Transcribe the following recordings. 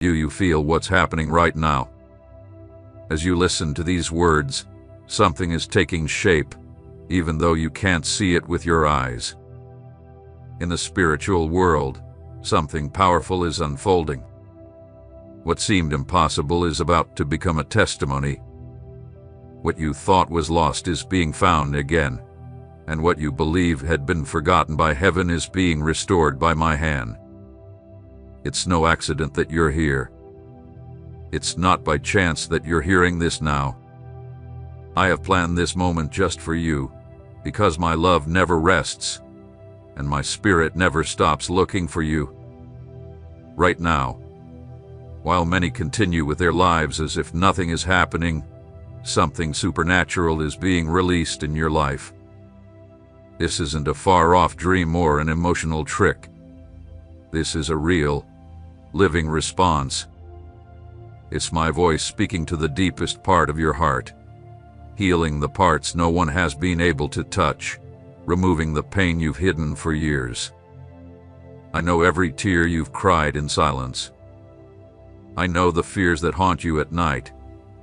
You feel what's happening right now. As you listen to these words, something is taking shape, even though you can't see it with your eyes. In the spiritual world, something powerful is unfolding. What seemed impossible is about to become a testimony. What you thought was lost is being found again, and what you believe had been forgotten by heaven is being restored by my hand. It's no accident that you're here. It's not by chance that you're hearing this now. I have planned this moment just for you, because my love never rests, and my spirit never stops looking for you. Right now, while many continue with their lives as if nothing is happening, something supernatural is being released in your life. This isn't a far-off dream or an emotional trick. This is a real, living response. It's my voice speaking to the deepest part of your heart, healing the parts no one has been able to touch, removing the pain you've hidden for years. I know every tear you've cried in silence. I know the fears that haunt you at night,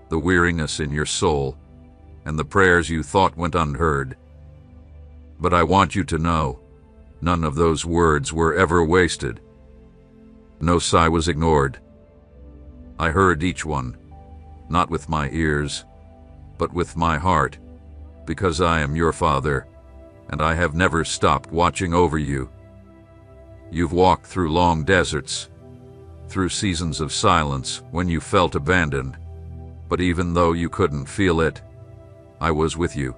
the weariness in your soul, and the prayers you thought went unheard. But I want you to know, none of those words were ever wasted. No sigh was ignored. I heard each one, not with my ears, but with my heart, because I am your Father, and I have never stopped watching over you. You've walked through long deserts, through seasons of silence when you felt abandoned, but even though you couldn't feel it, I was with you.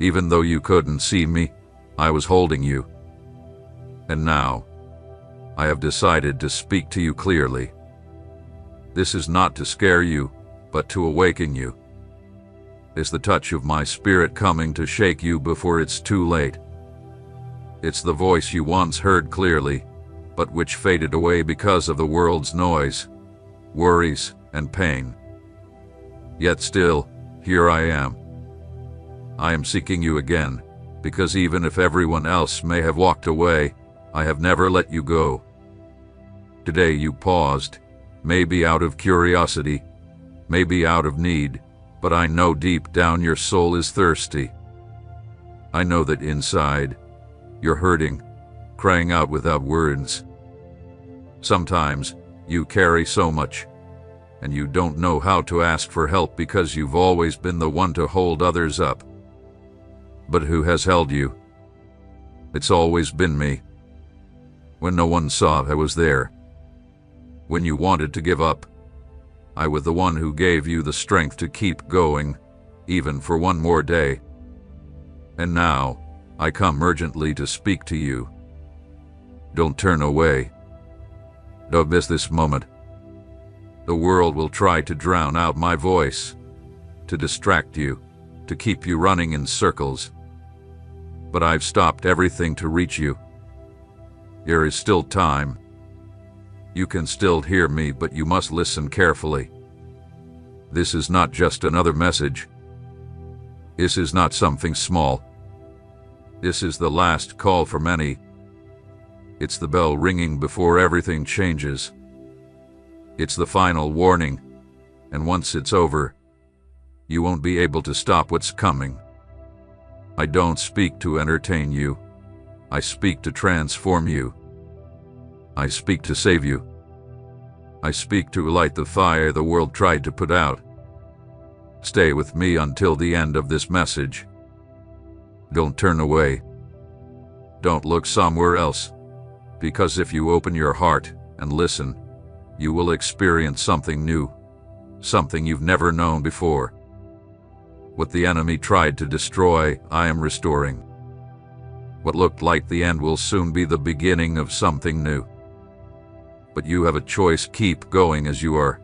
Even though you couldn't see me, I was holding you. And now, I have decided to speak to you clearly. This is not to scare you, but to awaken you. It's the touch of my spirit coming to shake you before it's too late. It's the voice you once heard clearly, but which faded away because of the world's noise, worries, and pain. Yet still, here I am. I am seeking you again, because even if everyone else may have walked away, I have never let you go. Today you paused, maybe out of curiosity, maybe out of need, but I know deep down your soul is thirsty. I know that inside, you're hurting, crying out without words. Sometimes, you carry so much, and you don't know how to ask for help because you've always been the one to hold others up. But who has held you? It's always been me. When no one saw, I was there. When you wanted to give up, I was the one who gave you the strength to keep going, even for one more day. And now, I come urgently to speak to you. Don't turn away. Don't miss this moment. The world will try to drown out my voice, to distract you, to keep you running in circles. But I've stopped everything to reach you. There is still time. You can still hear me, but you must listen carefully. This is not just another message. This is not something small. This is the last call for many. It's the bell ringing before everything changes. It's the final warning, and once it's over, you won't be able to stop what's coming. I don't speak to entertain you. I speak to transform you. I speak to save you. I speak to light the fire the world tried to put out. Stay with me until the end of this message. Don't turn away. Don't look somewhere else, because if you open your heart and listen, you will experience something new, something you've never known before. What the enemy tried to destroy, I am restoring. What looked like the end will soon be the beginning of something new. But you have a choice: keep going as you are,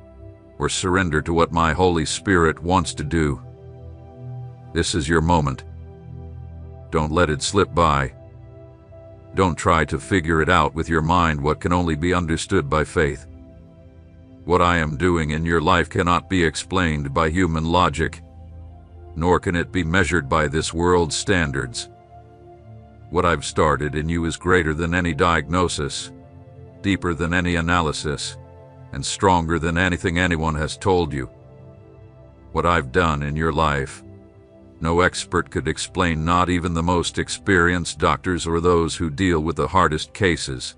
or surrender to what my Holy Spirit wants to do. This is your moment. Don't let it slip by. Don't try to figure it out with your mind, what can only be understood by faith. What I am doing in your life cannot be explained by human logic, nor can it be measured by this world's standards. What I've started in you is greater than any diagnosis, deeper than any analysis, and stronger than anything anyone has told you. What I've done in your life, no expert could explain, not even the most experienced doctors or those who deal with the hardest cases.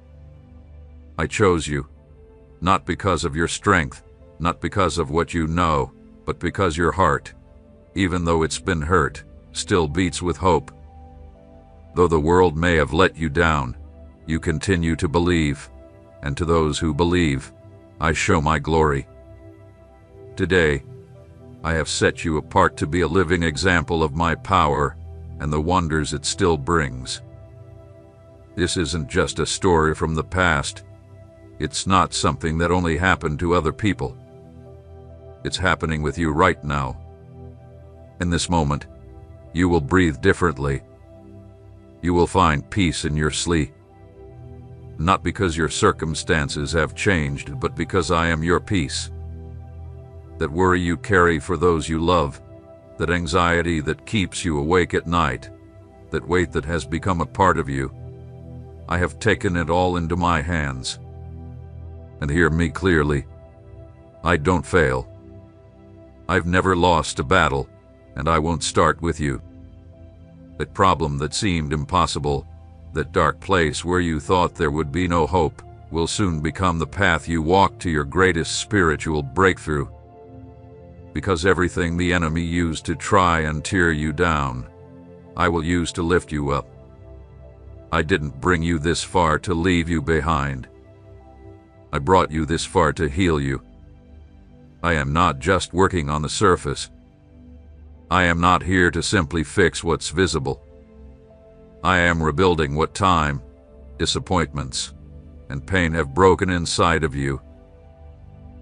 I chose you, not because of your strength, not because of what you know, but because your heart, even though it's been hurt, still beats with hope. Though the world may have let you down, you continue to believe, and to those who believe, I show my glory. Today, I have set you apart to be a living example of my power and the wonders it still brings. This isn't just a story from the past. It's not something that only happened to other people. It's happening with you right now. In this moment, you will breathe differently. You will find peace in your sleep. Not because your circumstances have changed, but because I am your peace. That worry you carry for those you love, that anxiety that keeps you awake at night, that weight that has become a part of you, I have taken it all into my hands. And hear me clearly, I don't fail. I've never lost a battle, and I won't start with you. That problem that seemed impossible, that dark place where you thought there would be no hope, will soon become the path you walk to your greatest spiritual breakthrough. Because everything the enemy used to try and tear you down, I will use to lift you up. I didn't bring you this far to leave you behind. I brought you this far to heal you. I am not just working on the surface. I am not here to simply fix what's visible. I am rebuilding what time, disappointments, and pain have broken inside of you.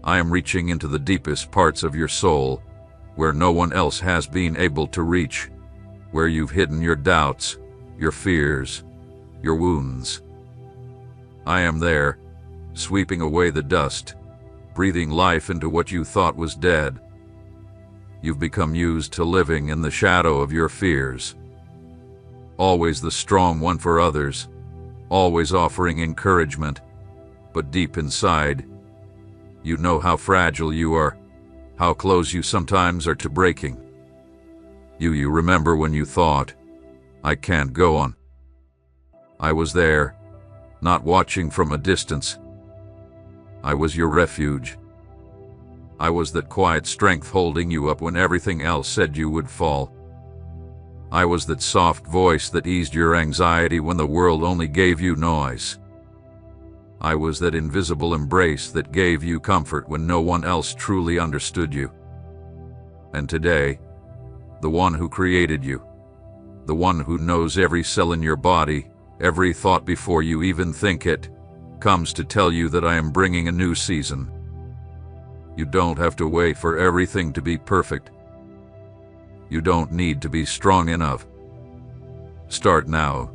I am reaching into the deepest parts of your soul, where no one else has been able to reach, where you've hidden your doubts, your fears, your wounds. I am there, sweeping away the dust, breathing life into what you thought was dead. You've become used to living in the shadow of your fears. Always the strong one for others, always offering encouragement, but deep inside, you know how fragile you are, how close you sometimes are to breaking. You remember when you thought, I can't go on. I was there, not watching from a distance. I was your refuge. I was that quiet strength holding you up when everything else said you would fall. I was that soft voice that eased your anxiety when the world only gave you noise. I was that invisible embrace that gave you comfort when no one else truly understood you. And today, the one who created you, the one who knows every cell in your body, every thought before you even think it, comes to tell you that I am bringing a new season. You don't have to wait for everything to be perfect. You don't need to be strong enough. Start now,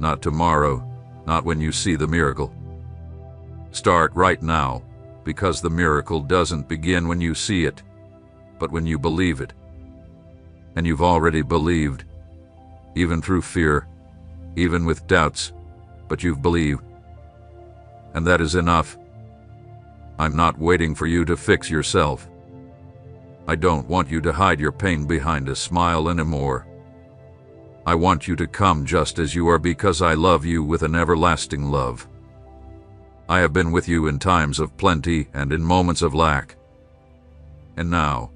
not tomorrow, not when you see the miracle. Start right now, because the miracle doesn't begin when you see it, but when you believe it. And you've already believed, even through fear, even with doubts, but you've believed. And that is enough. I'm not waiting for you to fix yourself. I don't want you to hide your pain behind a smile anymore. I want you to come just as you are because I love you with an everlasting love. I have been with you in times of plenty and in moments of lack. And now,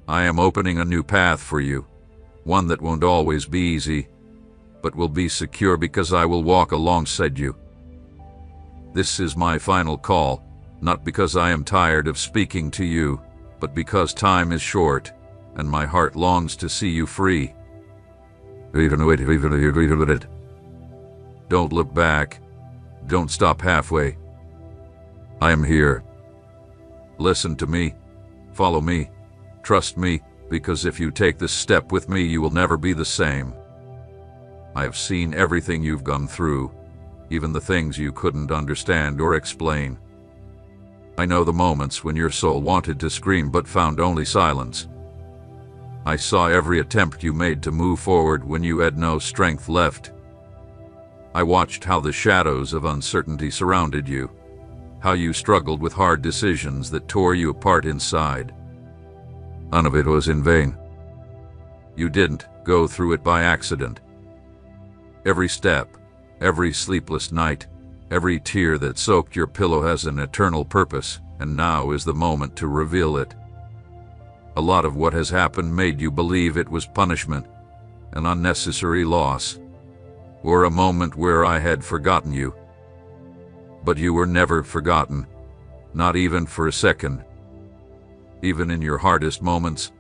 I am opening a new path for you, one that won't always be easy, but will be secure because I will walk alongside you. This is my final call, not because I am tired of speaking to you, but because time is short, and my heart longs to see you free. Don't look back. Don't stop halfway. I am here. Listen to me. Follow me. Trust me, because if you take this step with me, you will never be the same. I have seen everything you've gone through, even the things you couldn't understand or explain. I know the moments when your soul wanted to scream but found only silence. I saw every attempt you made to move forward when you had no strength left. I watched how the shadows of uncertainty surrounded you, how you struggled with hard decisions that tore you apart inside. None of it was in vain. You didn't go through it by accident. Every step, every sleepless night, every tear that soaked your pillow has an eternal purpose, and now is the moment to reveal it. A lot of what has happened made you believe it was punishment, an unnecessary loss, or a moment where I had forgotten you. But you were never forgotten, not even for a second. Even in your hardest moments,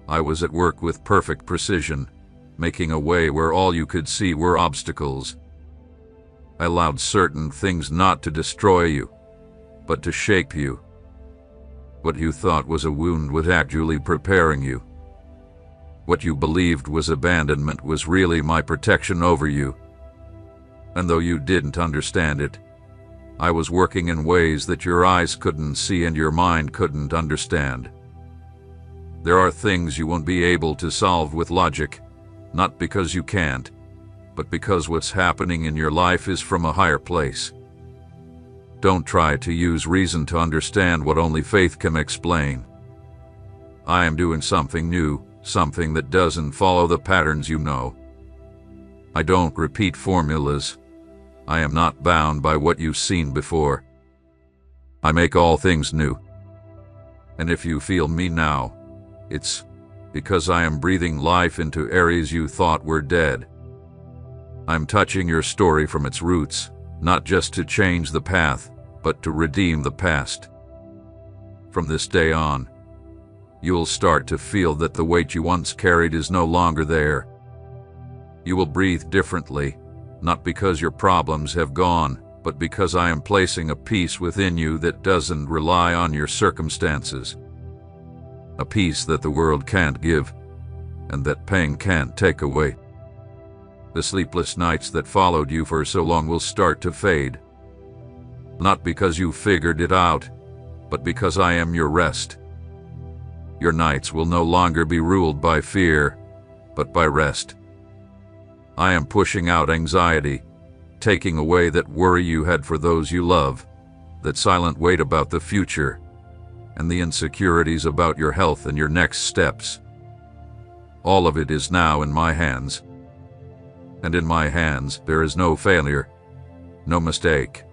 I was at work with perfect precision, making a way where all you could see were obstacles. I allowed certain things not to destroy you, but to shape you. What you thought was a wound was actually preparing you. What you believed was abandonment was really my protection over you. And though you didn't understand it, I was working in ways that your eyes couldn't see and your mind couldn't understand. There are things you won't be able to solve with logic, not because you can't, but because what's happening in your life is from a higher place. Don't try to use reason to understand what only faith can explain. I am doing something new, something that doesn't follow the patterns you know. I don't repeat formulas. I am not bound by what you've seen before. I make all things new. And if you feel me now, it's because I am breathing life into areas you thought were dead. I'm touching your story from its roots, not just to change the path, but to redeem the past. From this day on, you'll start to feel that the weight you once carried is no longer there. You will breathe differently, not because your problems have gone, but because I am placing a peace within you that doesn't rely on your circumstances. A peace that the world can't give, and that pain can't take away. The sleepless nights that followed you for so long will start to fade. Not because you figured it out, but because I am your rest. Your nights will no longer be ruled by fear, but by rest. I am pushing out anxiety, taking away that worry you had for those you love, that silent weight about the future, and the insecurities about your health and your next steps. All of it is now in my hands. And in my hands there is no failure, no mistake,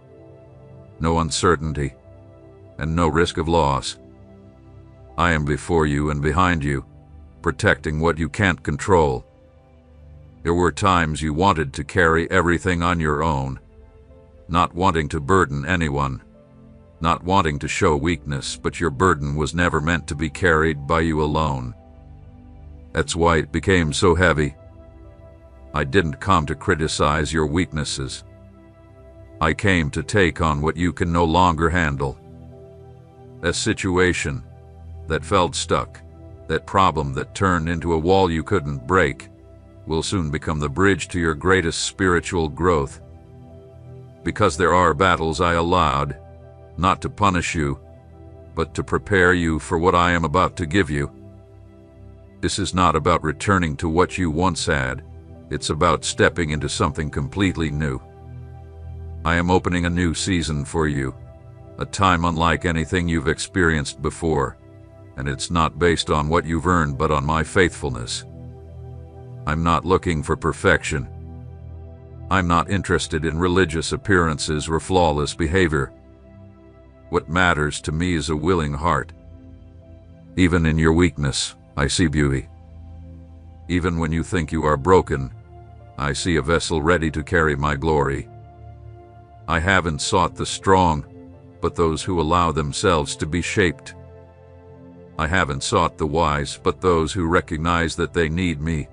no uncertainty, and no risk of loss. I am before you and behind you, protecting what you can't control. There were times you wanted to carry everything on your own, not wanting to burden anyone, not wanting to show weakness, but your burden was never meant to be carried by you alone. That's why it became so heavy. I didn't come to criticize your weaknesses. I came to take on what you can no longer handle. That situation that felt stuck, that problem that turned into a wall you couldn't break, will soon become the bridge to your greatest spiritual growth. Because there are battles I allowed, not to punish you, but to prepare you for what I am about to give you. This is not about returning to what you once had. It's about stepping into something completely new. I am opening a new season for you, a time unlike anything you've experienced before, and it's not based on what you've earned but on my faithfulness. I'm not looking for perfection. I'm not interested in religious appearances or flawless behavior. What matters to me is a willing heart. Even in your weakness, I see beauty. Even when you think you are broken, I see a vessel ready to carry my glory. I haven't sought the strong, but those who allow themselves to be shaped. I haven't sought the wise, but those who recognize that they need me.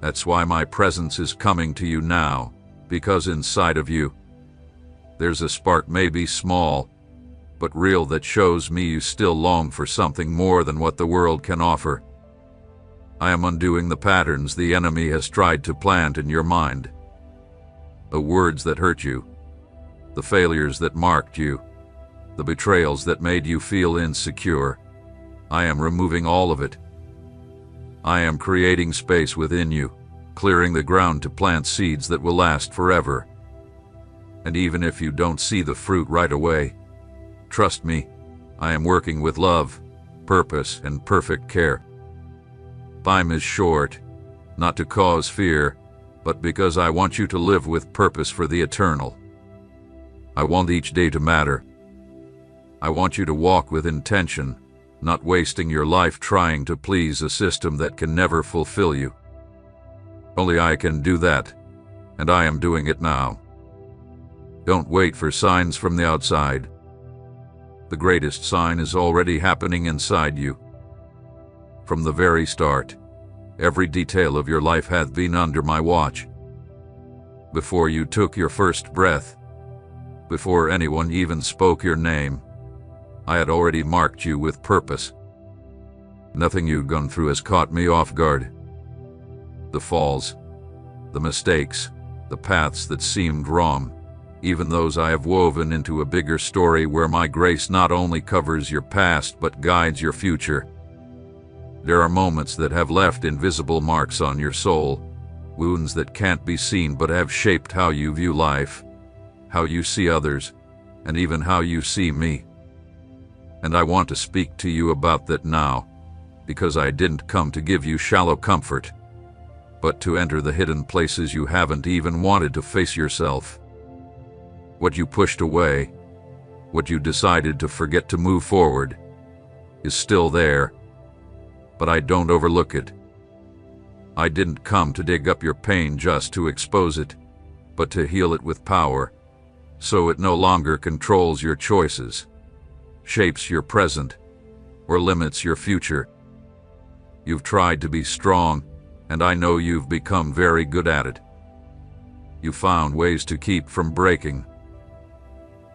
That's why my presence is coming to you now, because inside of you, there's a spark, maybe small, but real, that shows me you still long for something more than what the world can offer. I am undoing the patterns the enemy has tried to plant in your mind. The words that hurt you, the failures that marked you, the betrayals that made you feel insecure. I am removing all of it. I am creating space within you, clearing the ground to plant seeds that will last forever. And even if you don't see the fruit right away, trust me, I am working with love, purpose, and perfect care. Time is short, not to cause fear, but because I want you to live with purpose for the eternal. I want each day to matter. I want you to walk with intention, not wasting your life trying to please a system that can never fulfill you. Only I can do that, and I am doing it now. Don't wait for signs from the outside. The greatest sign is already happening inside you. From the very start, every detail of your life hath been under my watch. Before you took your first breath, before anyone even spoke your name, I had already marked you with purpose. Nothing you've gone through has caught me off guard. The falls, the mistakes, the paths that seemed wrong, even those I have woven into a bigger story where my grace not only covers your past but guides your future. There are moments that have left invisible marks on your soul, wounds that can't be seen but have shaped how you view life, how you see others, and even how you see me. And I want to speak to you about that now, because I didn't come to give you shallow comfort, but to enter the hidden places you haven't even wanted to face yourself. What you pushed away, what you decided to forget to move forward, is still there, but I don't overlook it. I didn't come to dig up your pain just to expose it, but to heal it with power, so it no longer controls your choices, shapes your present, or limits your future. You've tried to be strong, and I know you've become very good at it. You've found ways to keep from breaking.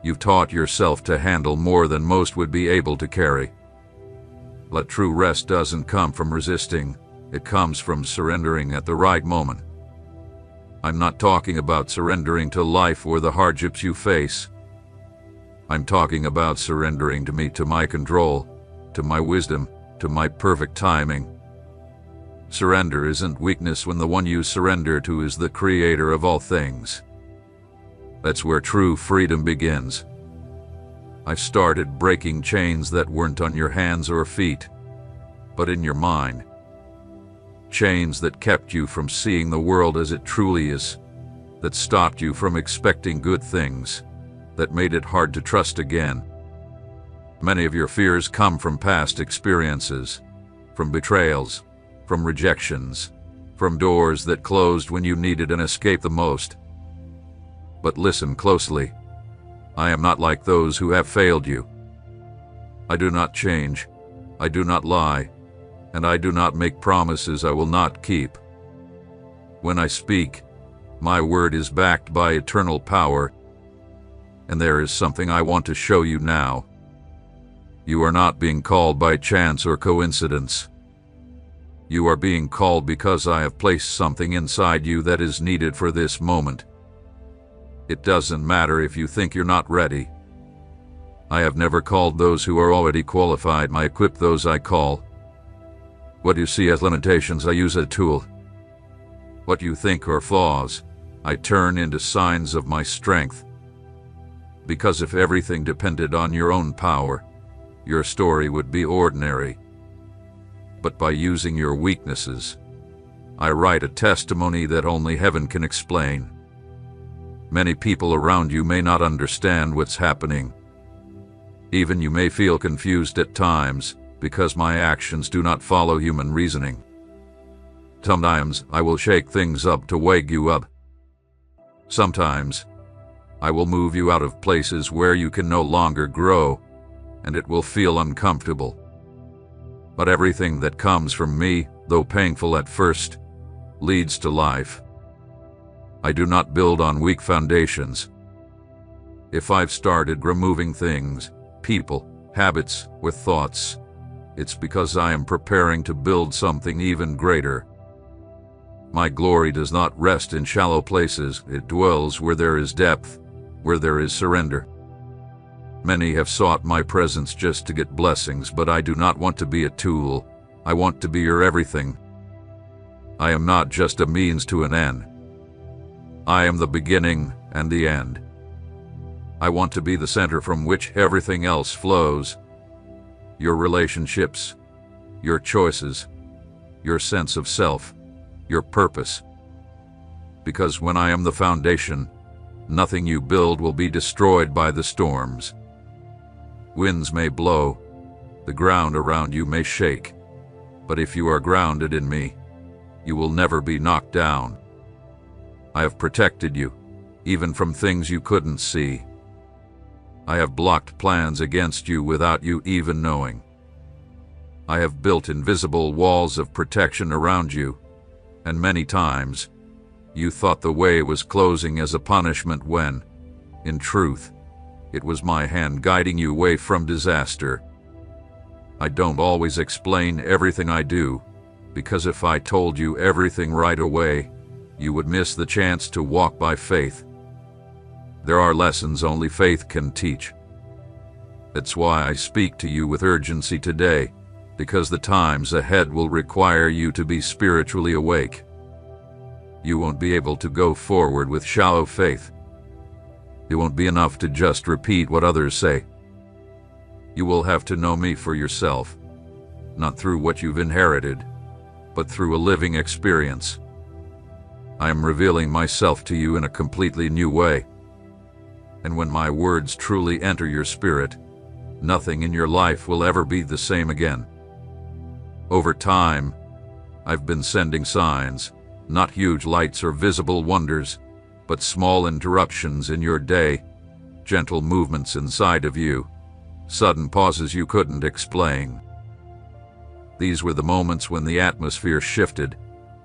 You've taught yourself to handle more than most would be able to carry. But true rest doesn't come from resisting, it comes from surrendering at the right moment. I'm not talking about surrendering to life or the hardships you face. I'm talking about surrendering to me, to my control, to my wisdom, to my perfect timing. Surrender isn't weakness when the one you surrender to is the creator of all things. That's where true freedom begins. I've started breaking chains that weren't on your hands or feet, but in your mind. Chains that kept you from seeing the world as it truly is, that stopped you from expecting good things, that made it hard to trust again. Many of your fears come from past experiences, from betrayals, from rejections, from doors that closed when you needed an escape the most. But listen closely. I am not like those who have failed you. I do not change, I do not lie, and I do not make promises I will not keep. When I speak, my word is backed by eternal power, and there is something I want to show you now. You are not being called by chance or coincidence. You are being called because I have placed something inside you that is needed for this moment. It doesn't matter if you think you're not ready. I have never called those who are already qualified. I equip those I call. What you see as limitations, I use as a tool. What you think are flaws, I turn into signs of my strength. Because if everything depended on your own power, your story would be ordinary. But by using your weaknesses, I write a testimony that only heaven can explain. Many people around you may not understand what's happening. Even you may feel confused at times, because my actions do not follow human reasoning. Sometimes I will shake things up to wake you up. Sometimes I will move you out of places where you can no longer grow, and it will feel uncomfortable. But everything that comes from me, though painful at first, leads to life. I do not build on weak foundations. If I've started removing things, people, habits, with thoughts, it's because I am preparing to build something even greater. My glory does not rest in shallow places, it dwells where there is depth, where there is surrender. Many have sought my presence just to get blessings, but I do not want to be a tool. I want to be your everything. I am not just a means to an end. I am the beginning and the end. I want to be the center from which everything else flows. Your relationships, your choices, your sense of self, your purpose. Because when I am the foundation, nothing you build will be destroyed by the storms. Winds may blow, the ground around you may shake, but if you are grounded in me, you will never be knocked down. I have protected you, even from things you couldn't see. I have blocked plans against you without you even knowing. I have built invisible walls of protection around you, and many times, you thought the way was closing as a punishment when, in truth, it was my hand guiding you away from disaster. I don't always explain everything I do, because if I told you everything right away, you would miss the chance to walk by faith. There are lessons only faith can teach. That's why I speak to you with urgency today, because the times ahead will require you to be spiritually awake. You won't be able to go forward with shallow faith. It won't be enough to just repeat what others say. You will have to know me for yourself, not through what you've inherited, but through a living experience. I am revealing myself to you in a completely new way. And when my words truly enter your spirit, nothing in your life will ever be the same again. Over time, I've been sending signs, not huge lights or visible wonders, but small interruptions in your day, gentle movements inside of you, sudden pauses you couldn't explain. These were the moments when the atmosphere shifted,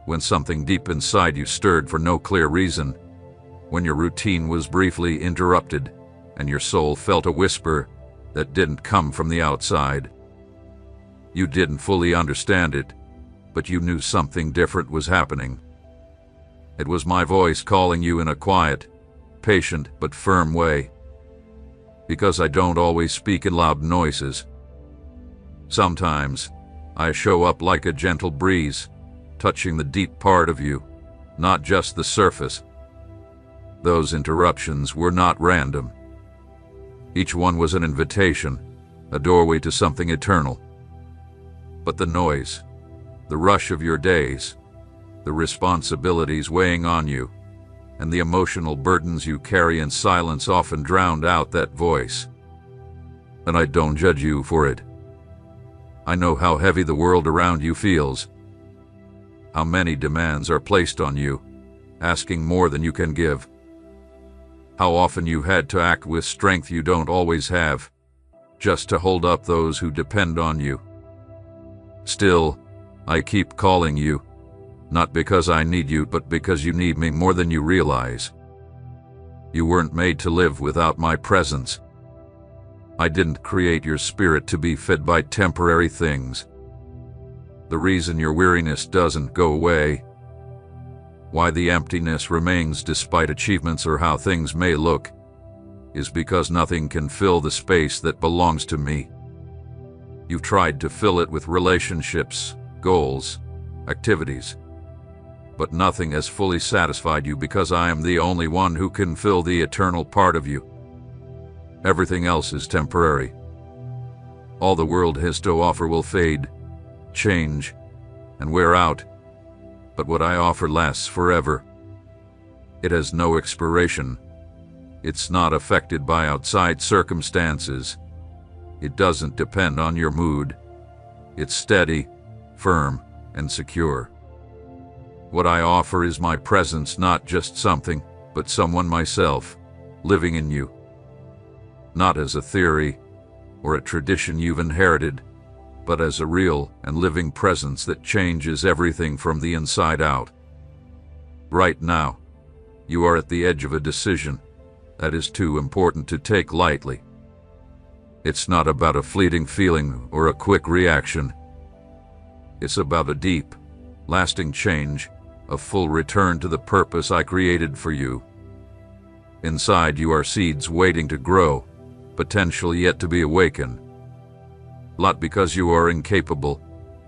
when something deep inside you stirred for no clear reason, when your routine was briefly interrupted, and your soul felt a whisper that didn't come from the outside. You didn't fully understand it, but you knew something different was happening. It was my voice calling you in a quiet, patient but firm way. Because I don't always speak in loud noises. Sometimes, I show up like a gentle breeze, touching the deep part of you, not just the surface. Those interruptions were not random. Each one was an invitation, a doorway to something eternal. But the noise, the rush of your days, the responsibilities weighing on you, and the emotional burdens you carry in silence often drowned out that voice. And I don't judge you for it. I know how heavy the world around you feels, how many demands are placed on you, asking more than you can give, how often you had to act with strength you don't always have, just to hold up those who depend on you. Still, I keep calling you, not because I need you, but because you need me more than you realize. You weren't made to live without my presence. I didn't create your spirit to be fed by temporary things. The reason your weariness doesn't go away, why the emptiness remains despite achievements or how things may look, is because nothing can fill the space that belongs to me. You've tried to fill it with relationships, goals, activities, but nothing has fully satisfied you because I am the only one who can fill the eternal part of you. Everything else is temporary. All the world has to offer will fade, change, and wear out, but what I offer lasts forever. It has no expiration. It's not affected by outside circumstances. It doesn't depend on your mood. It's steady, firm, and secure. What I offer is my presence, not just something, but someone myself, living in you. Not as a theory or a tradition you've inherited, but as a real and living presence that changes everything from the inside out. Right now, you are at the edge of a decision that is too important to take lightly. It's not about a fleeting feeling or a quick reaction. It's about a deep, lasting change, a full return to the purpose I created for you. Inside you are seeds waiting to grow, potential yet to be awakened. Not because you are incapable,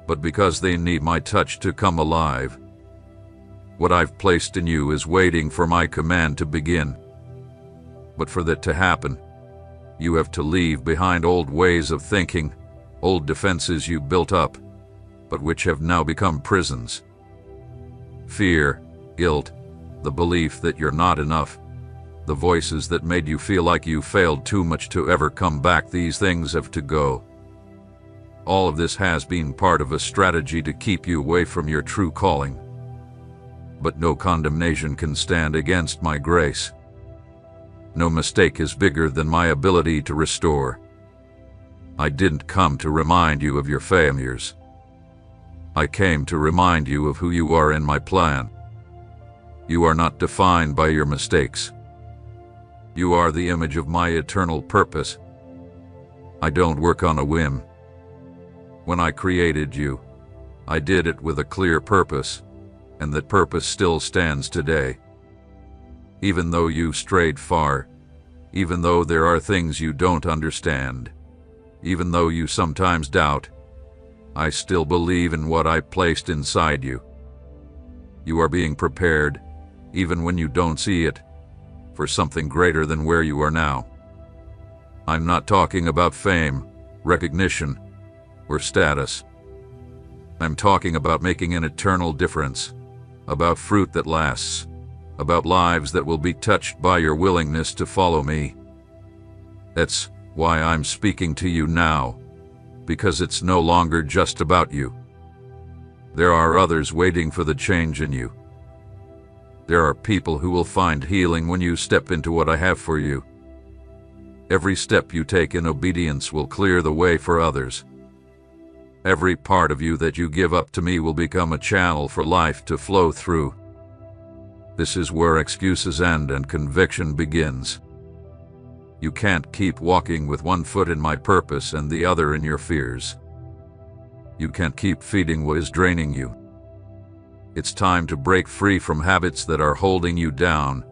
but because they need my touch to come alive. What I've placed in you is waiting for my command to begin. But for that to happen, you have to leave behind old ways of thinking, old defenses you built up, but which have now become prisons. Fear, guilt, the belief that you're not enough, the voices that made you feel like you failed too much to ever come back, these things have to go. All of this has been part of a strategy to keep you away from your true calling. But no condemnation can stand against my grace. No mistake is bigger than my ability to restore. I didn't come to remind you of your failures. I came to remind you of who you are in my plan. You are not defined by your mistakes. You are the image of my eternal purpose. I don't work on a whim. When I created you, I did it with a clear purpose, and that purpose still stands today. Even though you've strayed far, even though there are things you don't understand, even though you sometimes doubt, I still believe in what I placed inside you. You are being prepared, even when you don't see it, for something greater than where you are now. I'm not talking about fame, recognition, or status. I'm talking about making an eternal difference, about fruit that lasts, about lives that will be touched by your willingness to follow me. That's why I'm speaking to you now, because it's no longer just about you. There are others waiting for the change in you. There are people who will find healing when you step into what I have for you. Every step you take in obedience will clear the way for others. Every part of you that you give up to me will become a channel for life to flow through. This is where excuses end and conviction begins. You can't keep walking with one foot in my purpose and the other in your fears. You can't keep feeding what is draining you. It's time to break free from habits that are holding you down,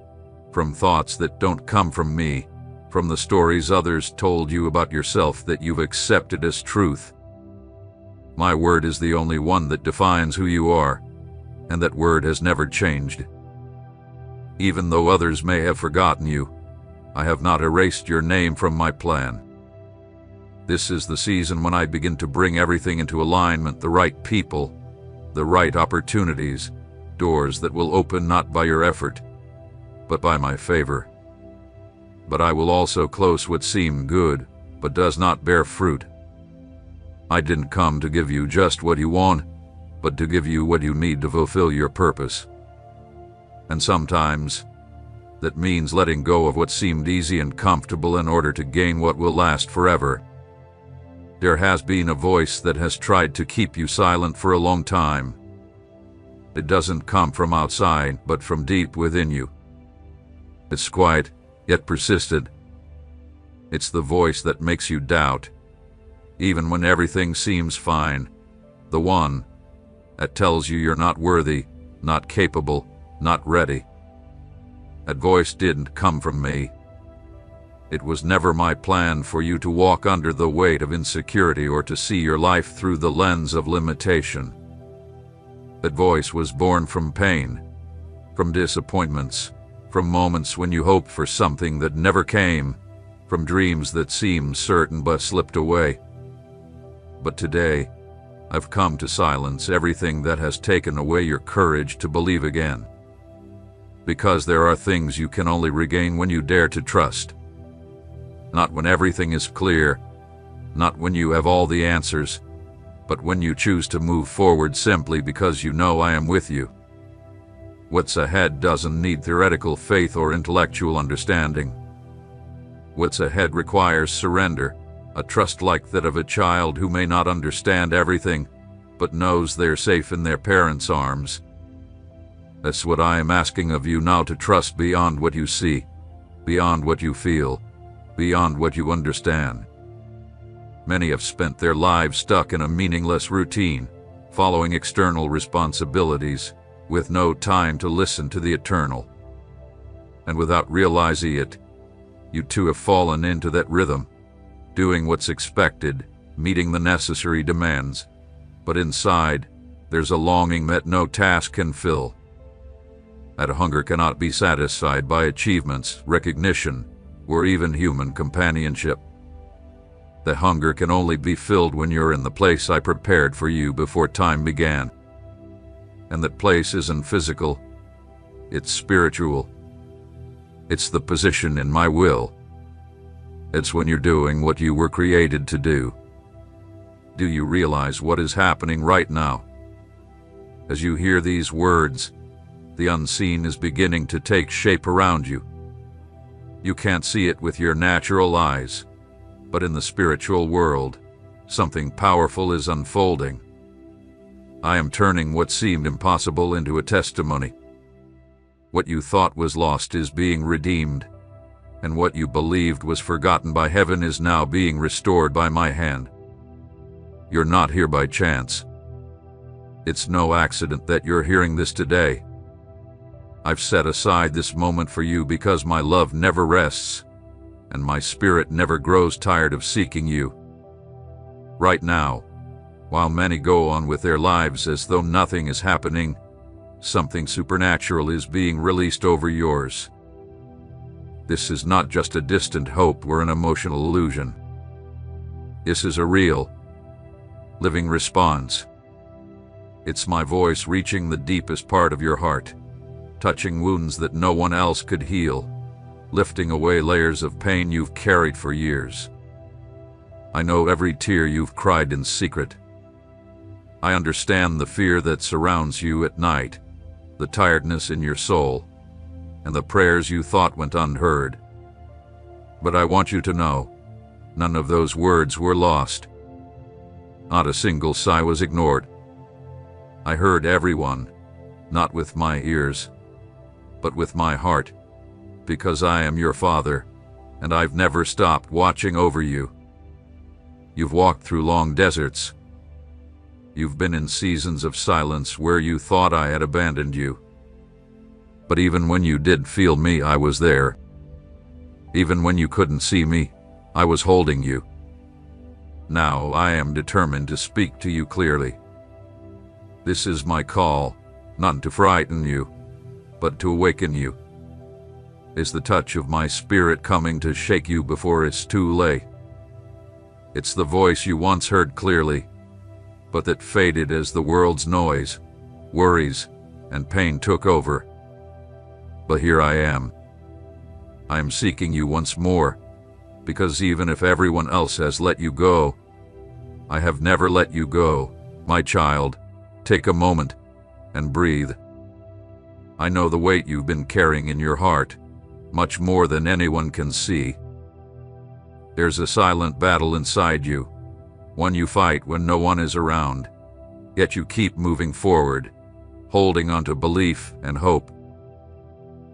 from thoughts that don't come from me, from the stories others told you about yourself that you've accepted as truth. My word is the only one that defines who you are, and that word has never changed. Even though others may have forgotten you, I have not erased your name from my plan. This is the season when I begin to bring everything into alignment, the right people, the right opportunities, doors that will open not by your effort, but by my favor. But I will also close what seemed good, but does not bear fruit. I didn't come to give you just what you want, but to give you what you need to fulfill your purpose. And sometimes, that means letting go of what seemed easy and comfortable in order to gain what will last forever. There has been a voice that has tried to keep you silent for a long time. It doesn't come from outside, but from deep within you. It's quiet, yet persistent. It's the voice that makes you doubt, even when everything seems fine. The one that tells you you're not worthy, not capable, not ready. That voice didn't come from me. It was never my plan for you to walk under the weight of insecurity or to see your life through the lens of limitation. That voice was born from pain, from disappointments, from moments when you hoped for something that never came, from dreams that seemed certain but slipped away. But today, I've come to silence everything that has taken away your courage to believe again. Because there are things you can only regain when you dare to trust. Not when everything is clear, not when you have all the answers, but when you choose to move forward simply because you know I am with you. What's ahead doesn't need theoretical faith or intellectual understanding. What's ahead requires surrender, a trust like that of a child who may not understand everything, but knows they're safe in their parents' arms. That's what I am asking of you now, to trust beyond what you see, beyond what you feel, beyond what you understand. Many have spent their lives stuck in a meaningless routine, following external responsibilities, with no time to listen to the eternal. And without realizing it, you too have fallen into that rhythm, doing what's expected, meeting the necessary demands, but inside, there's a longing that no task can fill. That hunger cannot be satisfied by achievements, recognition, or even human companionship. The hunger can only be filled when you're in the place I prepared for you before time began. And that place isn't physical, it's spiritual. It's the position in my will. It's when you're doing what you were created to do. Do you realize what is happening right now? As you hear these words, the unseen is beginning to take shape around you. You can't see it with your natural eyes, but in the spiritual world, something powerful is unfolding. I am turning what seemed impossible into a testimony. What you thought was lost is being redeemed, and what you believed was forgotten by heaven is now being restored by my hand. You're not here by chance. It's no accident that you're hearing this today. I've set aside this moment for you because my love never rests, and my spirit never grows tired of seeking you. Right now, while many go on with their lives as though nothing is happening, something supernatural is being released over yours. This is not just a distant hope or an emotional illusion. This is a real, living response. It's my voice reaching the deepest part of your heart, touching wounds that no one else could heal, lifting away layers of pain you've carried for years. I know every tear you've cried in secret. I understand the fear that surrounds you at night, the tiredness in your soul, and the prayers you thought went unheard. But I want you to know, none of those words were lost. Not a single sigh was ignored. I heard everyone, not with my ears, but with my heart, because I am your Father, and I've never stopped watching over you. You've walked through long deserts. You've been in seasons of silence where you thought I had abandoned you. But even when you did feel me, I was there. Even when you couldn't see me, I was holding you. Now I am determined to speak to you clearly. This is my call, not to frighten you, but to awaken you. Is the touch of my spirit coming to shake you before it's too late? It's the voice you once heard clearly, but that faded as the world's noise, worries, and pain took over. But here I am. I am seeking you once more, because even if everyone else has let you go, I have never let you go. My child, take a moment and breathe. I know the weight you've been carrying in your heart, much more than anyone can see. There's a silent battle inside you, one you fight when no one is around, yet you keep moving forward, holding on to belief and hope.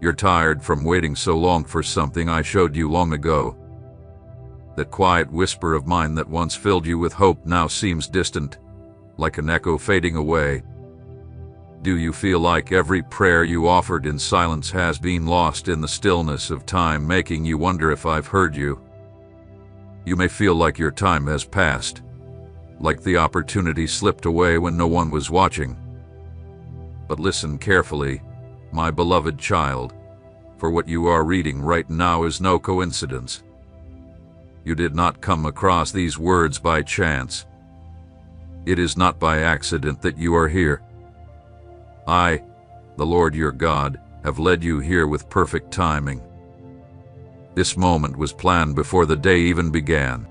You're tired from waiting so long for something I showed you long ago. That quiet whisper of mine that once filled you with hope now seems distant, like an echo fading away. Do you feel like every prayer you offered in silence has been lost in the stillness of time, making you wonder if I've heard you? You may feel like your time has passed, like the opportunity slipped away when no one was watching. But listen carefully, my beloved child, for what you are reading right now is no coincidence. You did not come across these words by chance. It is not by accident that you are here. I, the Lord your God, have led you here with perfect timing. This moment was planned before the day even began.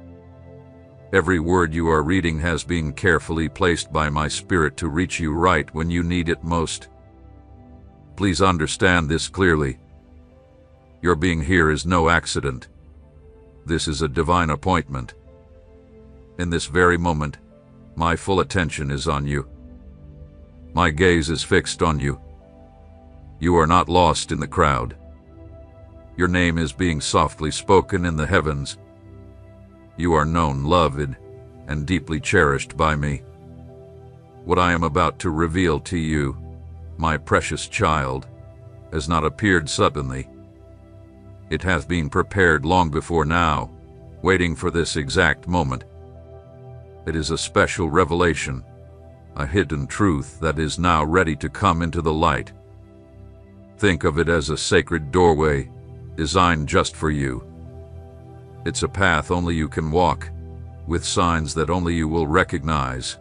Every word you are reading has been carefully placed by my Spirit to reach you right when you need it most. Please understand this clearly. Your being here is no accident. This is a divine appointment. In this very moment, my full attention is on you. My gaze is fixed on you. You are not lost in the crowd. Your name is being softly spoken in the heavens. You are known, loved, and deeply cherished by me. What I am about to reveal to you, my precious child, has not appeared suddenly. It has been prepared long before now, waiting for this exact moment. It is a special revelation, a hidden truth that is now ready to come into the light. Think of it as a sacred doorway, designed just for you, It's a path only you can walk, with signs that only you will recognize.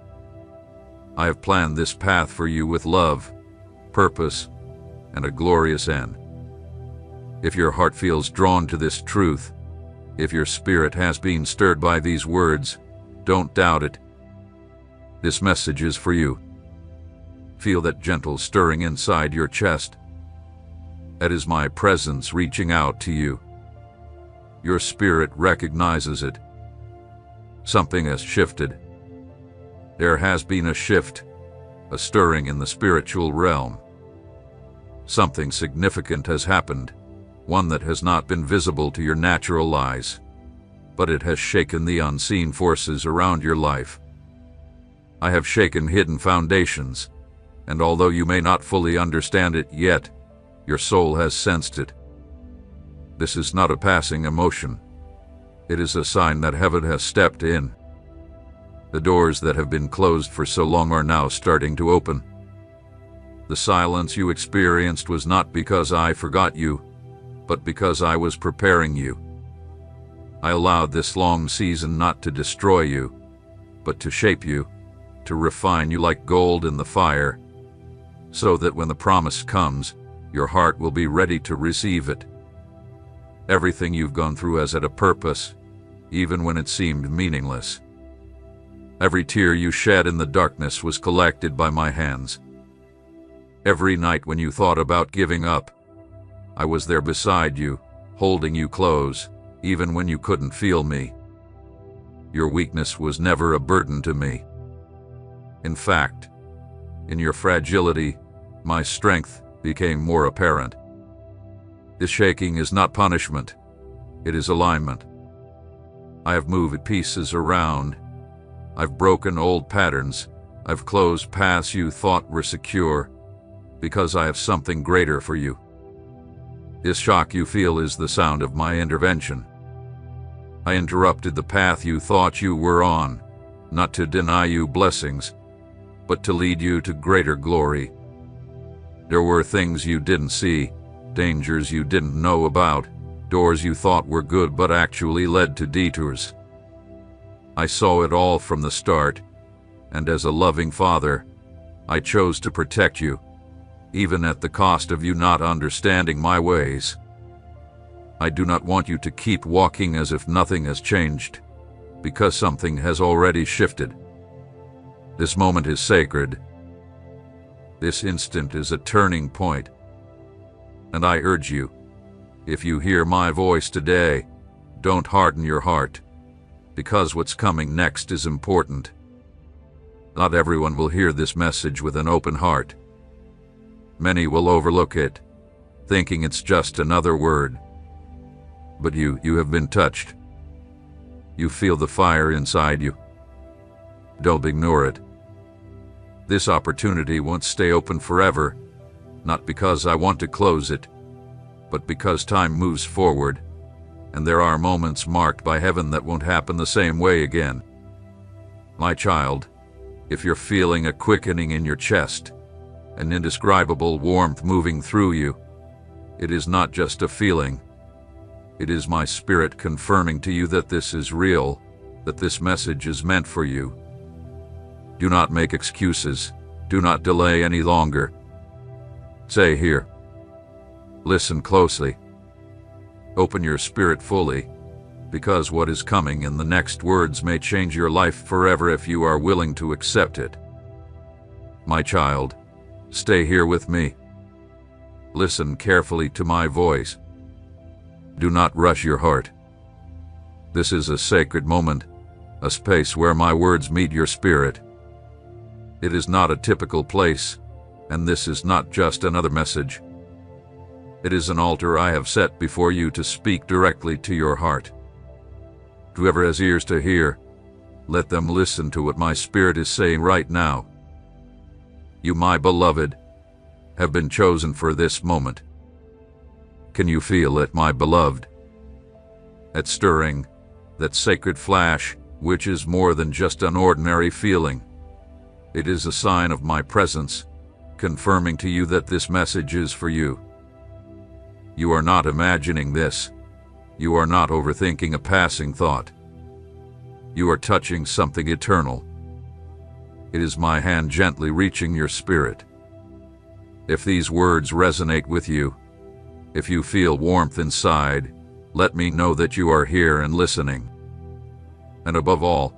I have planned this path for you with love, purpose, and a glorious end. If your heart feels drawn to this truth, if your spirit has been stirred by these words, don't doubt it. This message is for you. Feel that gentle stirring inside your chest. That is my presence reaching out to you. Your spirit recognizes it. Something has shifted. There has been a shift, a stirring in the spiritual realm. Something significant has happened, one that has not been visible to your natural eyes, but it has shaken the unseen forces around your life. I have shaken hidden foundations, and although you may not fully understand it yet, your soul has sensed it. This is not a passing emotion. It is a sign that heaven has stepped in. The doors that have been closed for so long are now starting to open. The silence you experienced was not because I forgot you, but because I was preparing you. I allowed this long season not to destroy you, but to shape you, to refine you like gold in the fire, so that when the promise comes, your heart will be ready to receive it. Everything you've gone through has had a purpose, even when it seemed meaningless. Every tear you shed in the darkness was collected by my hands. Every night when you thought about giving up, I was there beside you, holding you close, even when you couldn't feel me. Your weakness was never a burden to me. In fact, in your fragility, my strength became more apparent. This shaking is not punishment, it is alignment. I have moved pieces around. I've broken old patterns. I've closed paths you thought were secure, because I have something greater for you. This shock you feel is the sound of my intervention. I interrupted the path you thought you were on, not to deny you blessings, but to lead you to greater glory. There were things you didn't see, dangers you didn't know about, doors you thought were good but actually led to detours. I saw it all from the start, and as a loving father, I chose to protect you, even at the cost of you not understanding my ways. I do not want you to keep walking as if nothing has changed, because something has already shifted. This moment is sacred. This instant is a turning point. And I urge you, if you hear my voice today, don't harden your heart, because what's coming next is important. Not everyone will hear this message with an open heart. Many will overlook it, thinking it's just another word. But you have been touched. You feel the fire inside you. Don't ignore it. This opportunity won't stay open forever, not because I want to close it, but because time moves forward, and there are moments marked by heaven that won't happen the same way again. My child, if you're feeling a quickening in your chest, an indescribable warmth moving through you, it is not just a feeling. It is my spirit confirming to you that this is real, that this message is meant for you. Do not make excuses. Do not delay any longer. Stay here. Listen closely. Open your spirit fully, because what is coming in the next words may change your life forever if you are willing to accept it. My child, stay here with me. Listen carefully to my voice. Do not rush your heart. This is a sacred moment, a space where my words meet your spirit. It is not a typical place, and this is not just another message. It is an altar I have set before you to speak directly to your heart. Whoever has ears to hear, let them listen to what my spirit is saying right now. You, my beloved, have been chosen for this moment. Can you feel it, my beloved? That stirring, that sacred flash, which is more than just an ordinary feeling. It is a sign of my presence, confirming to you that this message is for you. You are not imagining this. You are not overthinking a passing thought. You are touching something eternal. It is my hand gently reaching your spirit. If these words resonate with you, if you feel warmth inside, let me know that you are here and listening. And above all,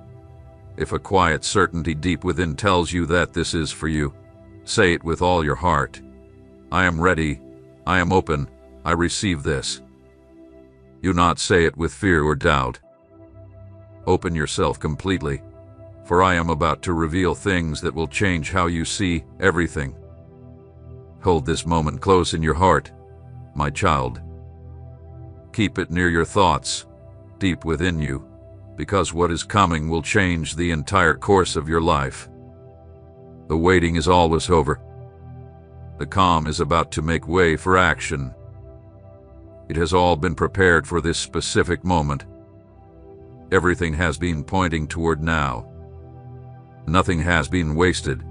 if a quiet certainty deep within tells you that this is for you, say it with all your heart. I am ready, I am open, I receive this. Do not say it with fear or doubt. Open yourself completely, for I am about to reveal things that will change how you see everything. Hold this moment close in your heart, my child. Keep it near your thoughts, deep within you, because what is coming will change the entire course of your life. The waiting is always over. The calm is about to make way for action. It has all been prepared for this specific moment. Everything has been pointing toward now. Nothing has been wasted.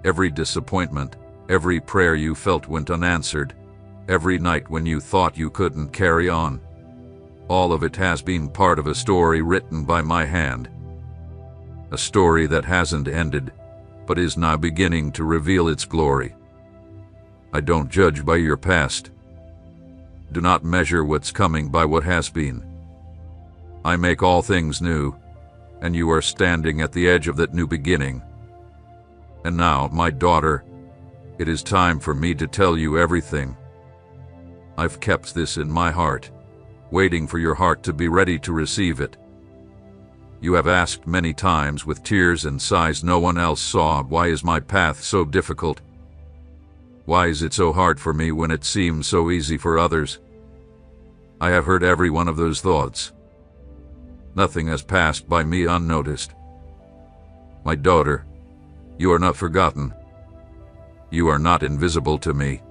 Every disappointment, every prayer you felt went unanswered, every night when you thought you couldn't carry on, all of it has been part of a story written by my hand. A story that hasn't ended, but is now beginning to reveal its glory. I don't judge by your past. Do not measure what's coming by what has been. I make all things new, and you are standing at the edge of that new beginning. And now, my daughter, it is time for me to tell you everything. I've kept this in my heart, waiting for your heart to be ready to receive it. You have asked many times with tears and sighs no one else saw, why is my path so difficult? Why is it so hard for me when it seems so easy for others? I have heard every one of those thoughts. Nothing has passed by me unnoticed. My daughter, you are not forgotten. You are not invisible to me.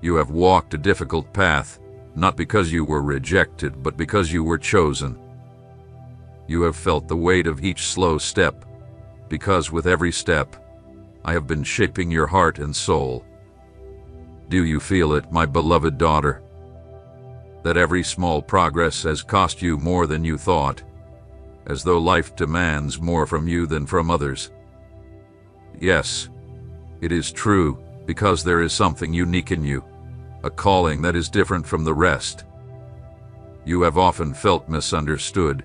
You have walked a difficult path, not because you were rejected, but because you were chosen. You have felt the weight of each slow step, because with every step, I have been shaping your heart and soul. Do you feel it, my beloved daughter? That every small progress has cost you more than you thought, as though life demands more from you than from others. Yes, it is true, because there is something unique in you, a calling that is different from the rest. You have often felt misunderstood,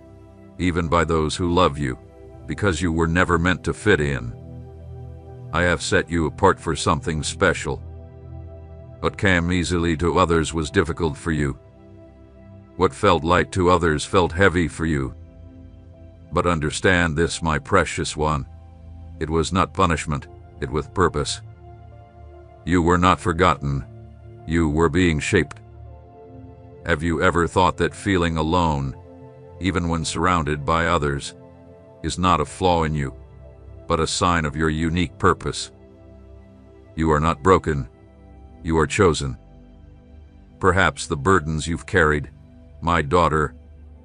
even by those who love you, because you were never meant to fit in. I have set you apart for something special. What came easily to others was difficult for you. What felt light to others felt heavy for you. But understand this, my precious one. It was not punishment, it was purpose. You were not forgotten. You were being shaped. Have you ever thought that feeling alone, even when surrounded by others, is not a flaw in you, but a sign of your unique purpose? You are not broken. You are chosen. Perhaps the burdens you've carried, my daughter,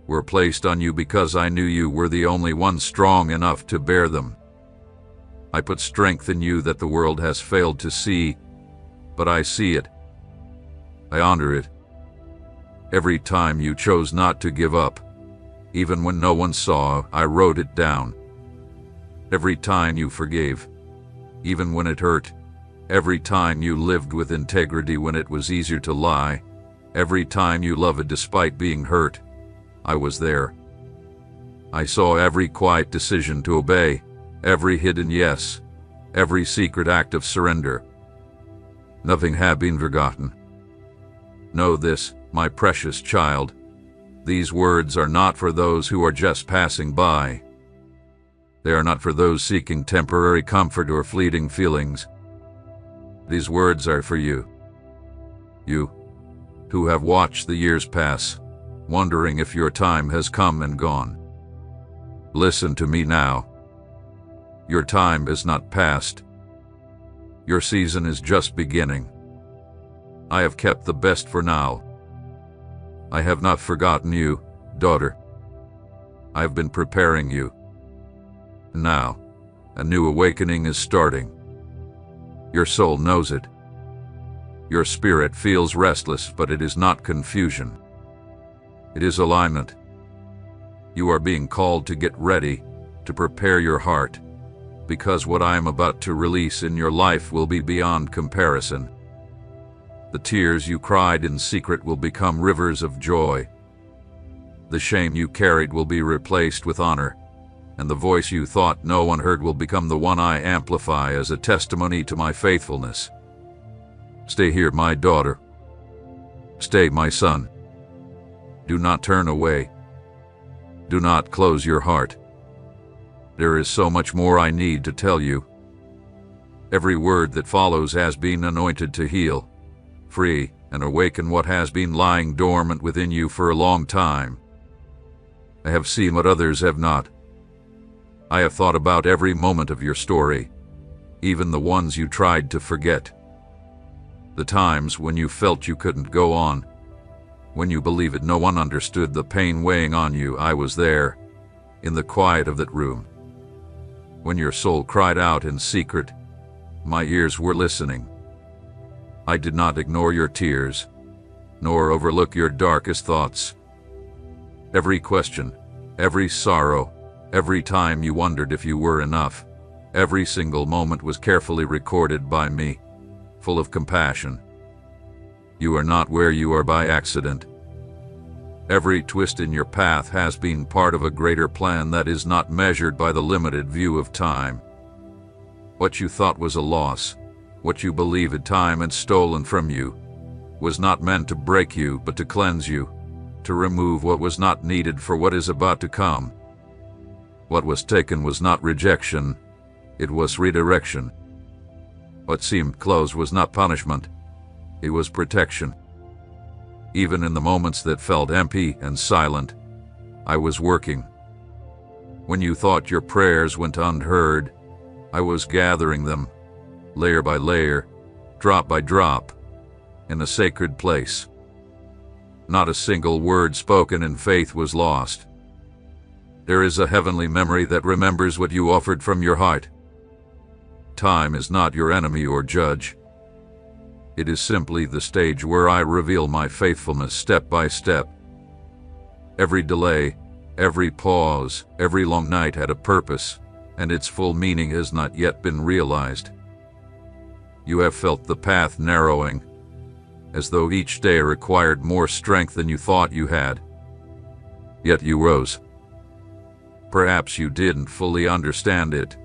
were placed on you because I knew you were the only one strong enough to bear them. I put strength in you that the world has failed to see, but I see it. I honor it. Every time you chose not to give up, even when no one saw, I wrote it down. Every time you forgave, even when it hurt. Every time you lived with integrity when it was easier to lie. Every time you loved despite being hurt, I was there. I saw every quiet decision to obey, every hidden yes, every secret act of surrender. Nothing had been forgotten. Know this, my precious child. These words are not for those who are just passing by. They are not for those seeking temporary comfort or fleeting feelings. These words are for you. You, who have watched the years pass, wondering if your time has come and gone. Listen to me now. Your time is not past. Your season is just beginning. I have kept the best for now. I have not forgotten you, daughter. I have been preparing you. Now, a new awakening is starting. Your soul knows it. Your spirit feels restless, but it is not confusion. It is alignment. You are being called to get ready, to prepare your heart, because what I am about to release in your life will be beyond comparison. The tears you cried in secret will become rivers of joy. The shame you carried will be replaced with honor, and the voice you thought no one heard will become the one I amplify as a testimony to my faithfulness. Stay here, my daughter. Stay, my son. Do not turn away. Do not close your heart. There is so much more I need to tell you. Every word that follows has been anointed to heal, free, and awaken what has been lying dormant within you for a long time. I have seen what others have not. I have thought about every moment of your story, even the ones you tried to forget. The times when you felt you couldn't go on, when you believed no one understood the pain weighing on you. I was there, in the quiet of that room. When your soul cried out in secret, my ears were listening. I did not ignore your tears, nor overlook your darkest thoughts. Every question, every sorrow, every time you wondered if you were enough, every single moment was carefully recorded by me, full of compassion. You are not where you are by accident. Every twist in your path has been part of a greater plan that is not measured by the limited view of time. What you thought was a loss, what you believed time had stolen from you, was not meant to break you but to cleanse you, to remove what was not needed for what is about to come. What was taken was not rejection, it was redirection. What seemed closed was not punishment, it was protection. Even in the moments that felt empty and silent, I was working. When you thought your prayers went unheard, I was gathering them, layer by layer, drop by drop, in a sacred place. Not a single word spoken in faith was lost. There is a heavenly memory that remembers what you offered from your heart. Time is not your enemy or judge. It is simply the stage where I reveal my faithfulness step by step. Every delay, every pause, every long night had a purpose, and its full meaning has not yet been realized. You have felt the path narrowing, as though each day required more strength than you thought you had. Yet you rose. Perhaps you didn't fully understand it,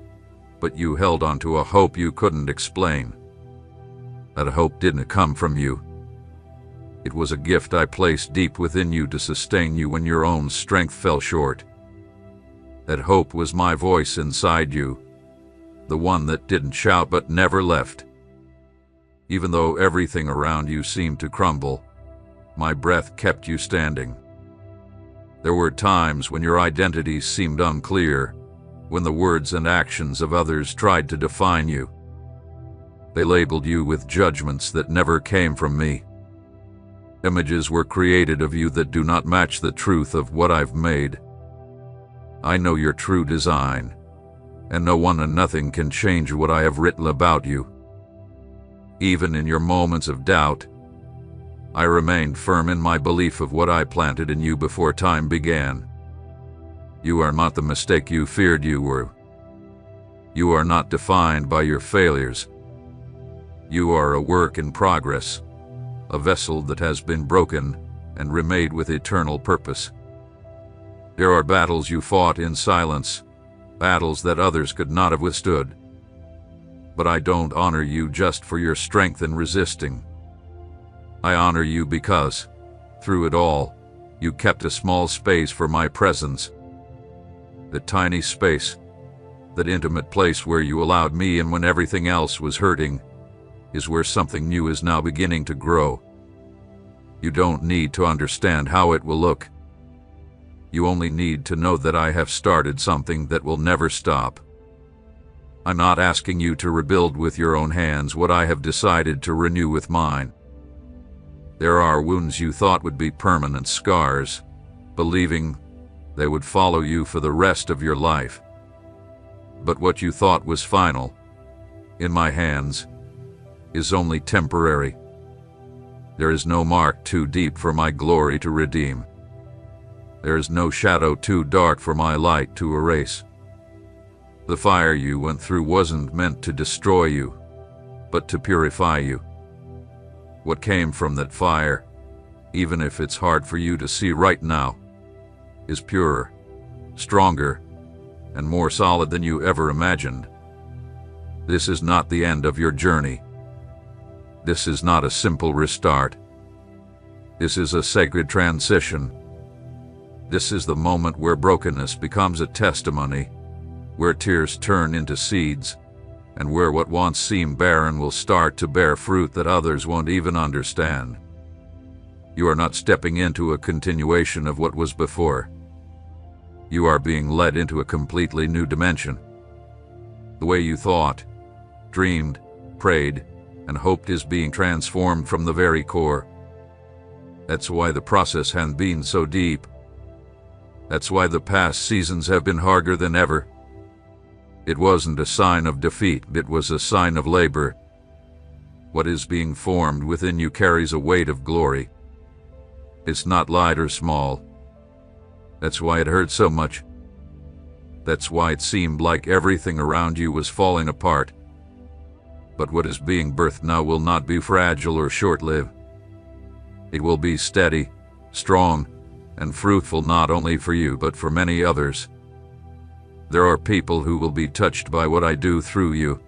but you held on to a hope you couldn't explain. That hope didn't come from you. It was a gift I placed deep within you to sustain you when your own strength fell short. That hope was my voice inside you, the one that didn't shout but never left. Even though everything around you seemed to crumble, my breath kept you standing. There were times when your identity seemed unclear, when the words and actions of others tried to define you. They labeled you with judgments that never came from me. Images were created of you that do not match the truth of what I've made. I know your true design, and no one and nothing can change what I have written about you. Even in your moments of doubt, I remained firm in my belief of what I planted in you before time began. You are not the mistake you feared you were. You are not defined by your failures. You are a work in progress, a vessel that has been broken and remade with eternal purpose. There are battles you fought in silence, battles that others could not have withstood. But I don't honor you just for your strength in resisting. I honor you because, through it all, you kept a small space for my presence. That tiny space, that intimate place where you allowed me in when everything else was hurting, is where something new is now beginning to grow. You don't need to understand how it will look. You only need to know that I have started something that will never stop. I'm not asking you to rebuild with your own hands what I have decided to renew with mine. There are wounds you thought would be permanent scars, believing they would follow you for the rest of your life. But what you thought was final, in my hands, is only temporary. There is no mark too deep for my glory to redeem. There is no shadow too dark for my light to erase. The fire you went through wasn't meant to destroy you, but to purify you. What came from that fire, even if it's hard for you to see right now, is purer, stronger, and more solid than you ever imagined. This is not the end of your journey. This is not a simple restart. This is a sacred transition. This is the moment where brokenness becomes a testimony, where tears turn into seeds, and where what once seemed barren will start to bear fruit that others won't even understand. You are not stepping into a continuation of what was before. You are being led into a completely new dimension. The way you thought, dreamed, prayed, and hoped is being transformed from the very core. That's why the process has been so deep. That's why the past seasons have been harder than ever. It wasn't a sign of defeat, it was a sign of labor. What is being formed within you carries a weight of glory. It's not light or small. That's why it hurt so much. That's why it seemed like everything around you was falling apart. But what is being birthed now will not be fragile or short-lived. It will be steady, strong, and fruitful not only for you but for many others. There are people who will be touched by what I do through you.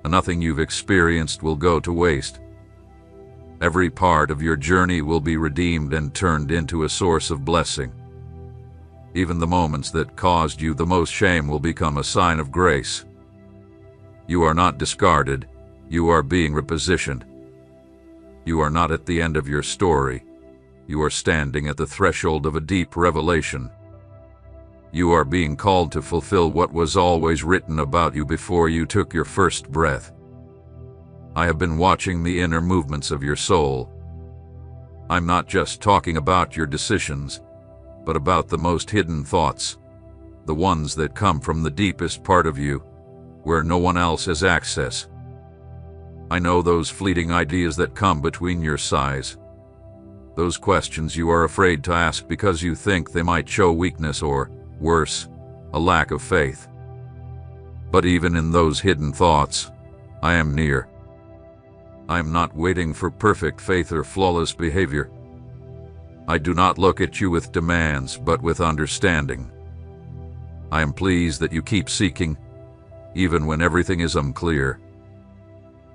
Nothing you've experienced will go to waste. Every part of your journey will be redeemed and turned into a source of blessing. Even the moments that caused you the most shame will become a sign of grace. You are not discarded, you are being repositioned. You are not at the end of your story. You are standing at the threshold of a deep revelation. You are being called to fulfill what was always written about you before you took your first breath. I have been watching the inner movements of your soul. I'm not just talking about your decisions, but about the most hidden thoughts, the ones that come from the deepest part of you, where no one else has access. I know those fleeting ideas that come between your sighs, those questions you are afraid to ask because you think they might show weakness or, worse, a lack of faith. But even in those hidden thoughts, I am near. I am not waiting for perfect faith or flawless behavior. I do not look at you with demands, but with understanding. I am pleased that you keep seeking, even when everything is unclear.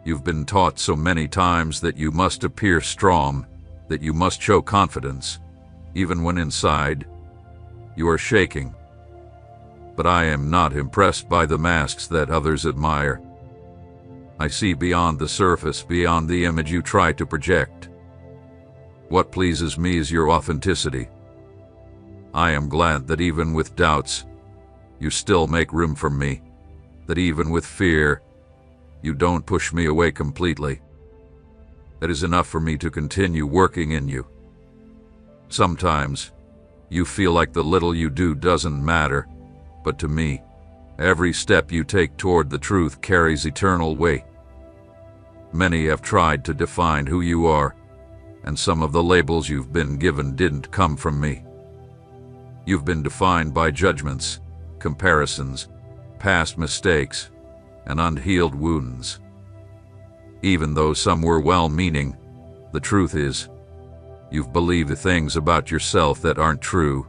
You've been taught so many times that you must appear strong, that you must show confidence, even when inside you are shaking. But I am not impressed by the masks that others admire. I see beyond the surface, beyond the image you try to project. What pleases me is your authenticity. I am glad that even with doubts, you still make room for me, that even with fear, you don't push me away completely. That is enough for me to continue working in you. Sometimes, you feel like the little you do doesn't matter, but to me, every step you take toward the truth carries eternal weight. Many have tried to define who you are, and some of the labels you've been given didn't come from me. You've been defined by judgments, comparisons, past mistakes, and unhealed wounds. Even though some were well-meaning, the truth is, you've believed things about yourself that aren't true.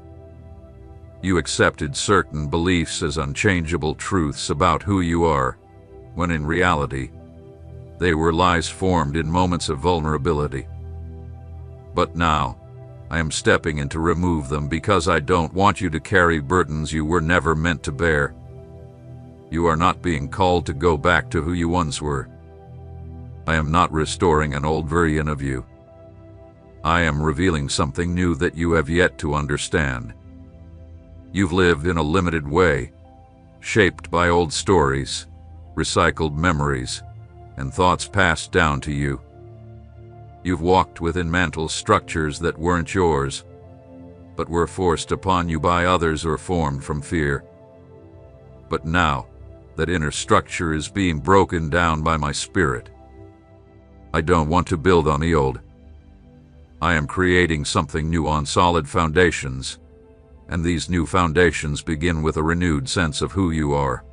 You accepted certain beliefs as unchangeable truths about who you are, when in reality, they were lies formed in moments of vulnerability. But now, I am stepping in to remove them because I don't want you to carry burdens you were never meant to bear. You are not being called to go back to who you once were. I am not restoring an old version of you. I am revealing something new that you have yet to understand. You've lived in a limited way, shaped by old stories, recycled memories, and thoughts passed down to you. You've walked within mental structures that weren't yours, but were forced upon you by others or formed from fear. But now, that inner structure is being broken down by my spirit. I don't want to build on the old. I am creating something new on solid foundations, and these new foundations begin with a renewed sense of who you are.